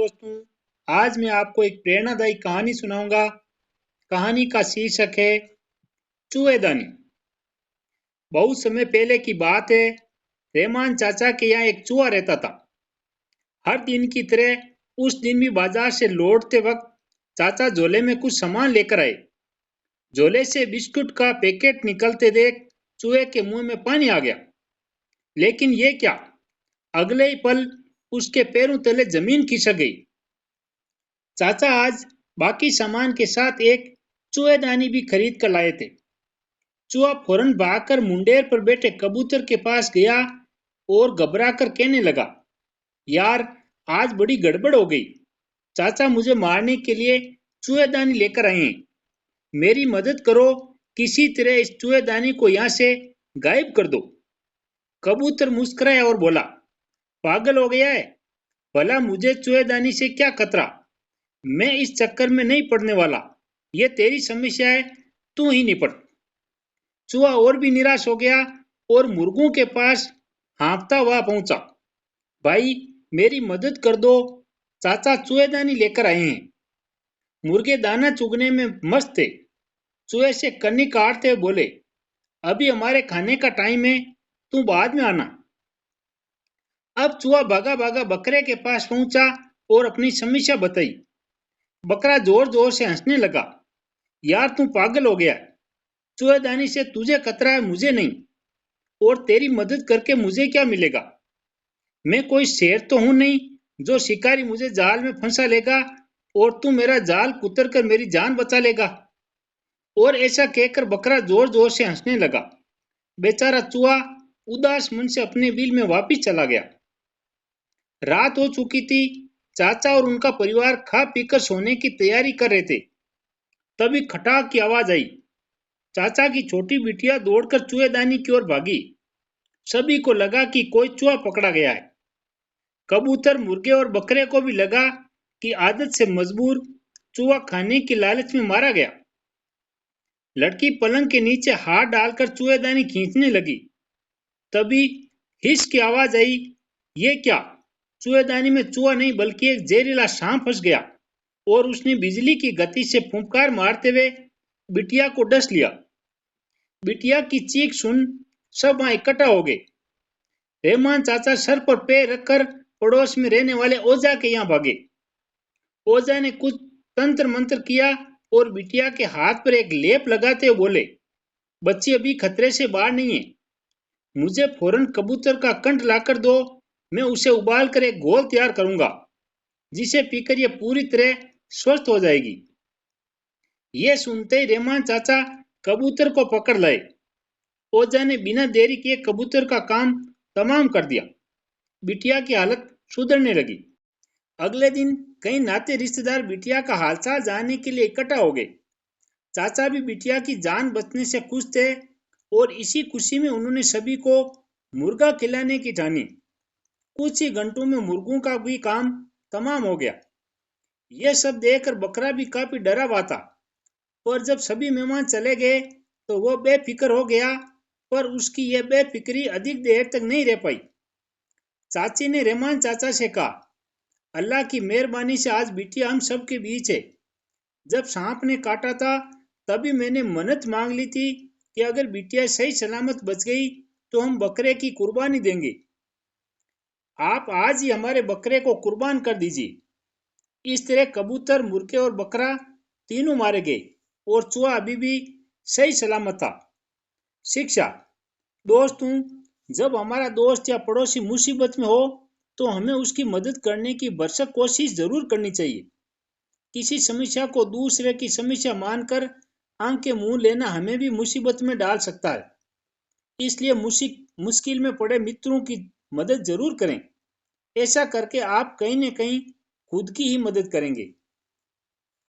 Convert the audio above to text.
दोस्तों, आज मैं आपको एक प्रेरणादायी कहानी सुनाऊंगा। कहानी का शीर्षक है चूहेदानी। बहुत समय पहले की बात है। रहमान चाचा के यहाँ एक चूहा रहता था। हर दिन की तरह उस दिन भी बाजार से लौटते वक्त चाचा झोले में कुछ सामान लेकर आए। झोले से बिस्कुट का पैकेट निकलते देख चूहे के मुंह में पानी आ गया। लेकिन ये क्या, अगले ही पल उसके पैरों तले जमीन खिसक गई। चाचा आज बाकी सामान के साथ एक चूहेदानी भी खरीद कर लाए थे। चूहा फौरन भागकर मुंडेर पर बैठे कबूतर के पास गया और घबराकर कहने लगा, यार आज बड़ी गड़बड़ हो गई। चाचा मुझे मारने के लिए चूहेदानी लेकर आए हैं। मेरी मदद करो, किसी तरह इस चूहेदानी को यहाँ से गायब कर दो। कबूतर मुस्कुराया और बोला, पागल हो गया है? भला मुझे चूहेदानी से क्या खतरा? मैं इस चक्कर में नहीं पड़ने वाला। ये तेरी समस्या है, तू ही निपट। चूहा और भी निराश हो गया और मुर्गों के पास हाँफता हुआ पहुंचा। भाई मेरी मदद कर दो, चाचा चूहेदानी लेकर आए हैं। मुर्गे दाना चुगने में मस्त थे। चूहे से कन्नी काटते हुए बोले, अभी हमारे खाने का टाइम है, तू बाद में आना। अब चूहा भागा भागा बकरे के पास पहुंचा और अपनी समस्या बताई। बकरा जोर जोर से हंसने लगा, यार तू पागल हो गया। चूहेदानी से तुझे खतरा है, मुझे नहीं। और तेरी मदद करके मुझे क्या मिलेगा? मैं कोई शेर तो हूं नहीं जो शिकारी मुझे जाल में फंसा लेगा और तू मेरा जाल कुतर कर मेरी जान बचा लेगा। और ऐसा कहकर बकरा जोर जोर से हंसने लगा। बेचारा चूहा उदास मन से अपने बिल में वापिस चला गया। रात हो चुकी थी। चाचा और उनका परिवार खा पीकर सोने की तैयारी कर रहे थे। तभी खटाक की आवाज आई। चाचा की छोटी बिटिया दौड़कर चूहेदानी की ओर भागी। सभी को लगा कि कोई चूहा पकड़ा गया है। कबूतर, मुर्गे और बकरे को भी लगा कि आदत से मजबूर चूहा खाने की लालच में मारा गया। लड़की पलंग के नीचे हाथ डालकर चूहेदानी खींचने लगी। तभी हिस की आवाज आई। ये क्या? चूहेदानी में चूहा नहीं बल्कि एक जहरीला सांप फंस गया और उसने बिजली की गति से फुंकार मारते हुए बिटिया को डस लिया। बिटिया की चीख सुन सब वहां इकट्ठा हो गए। रहमान चाचा सर पर पैर रखकर पड़ोस में रहने वाले ओझा के यहाँ भागे। ओझा ने कुछ तंत्र मंत्र किया और बिटिया के हाथ पर एक लेप लगाते हुए बोले, बच्ची अभी खतरे से बाहर नहीं है। मुझे फौरन कबूतर का कंठ लाकर दो। मैं उसे उबाल कर एक घोल तैयार करूंगा जिसे पीकर यह पूरी तरह स्वस्थ हो जाएगी। यह सुनते ही रहमान चाचा कबूतर को पकड़ लाए। ओझा ने बिना देरी किए कबूतर का काम तमाम कर दिया। बिटिया की हालत सुधरने लगी। अगले दिन कई नाते रिश्तेदार बिटिया का हालचाल जानने के लिए इकट्ठा हो गए। चाचा भी बिटिया की जान बचने से खुश थे और इसी खुशी में उन्होंने सभी को मुर्गा खिलाने की ठानी। कुछ ही घंटों में मुर्गों का भी काम तमाम हो गया। यह सब देखकर बकरा भी काफी डरा हुआ था। पर जब सभी मेहमान चले गए तो वो बेफिक्र हो गया। पर उसकी यह बेफिक्री अधिक देर तक नहीं रह पाई। चाची ने रहमान चाचा से कहा, अल्लाह की मेहरबानी से आज बिटिया हम सब के बीच है। जब सांप ने काटा था तभी मैंने मन्नत मांग ली थी कि अगर बिटिया सही सलामत बच गई तो हम बकरे की कुर्बानी देंगे। आप आज ही हमारे बकरे को कुर्बान कर दीजिए। इस तरह कबूतर, मुर्गे और बकरा तीनों मारे गए और चूहा अभी भी सही सलामत था। शिक्षा, दोस्तों, जब हमारा दोस्त या पड़ोसी मुसीबत में हो तो हमें उसकी मदद करने की भरसक कोशिश जरूर करनी चाहिए। किसी समस्या को दूसरे की समस्या मानकर आंख के मुंह लेना हमें भी मुसीबत में डाल सकता है। इसलिए मुश्किल में पड़े मित्रों की मदद जरूर करें। ऐसा करके आप कहीं न कहीं खुद की ही मदद करेंगे।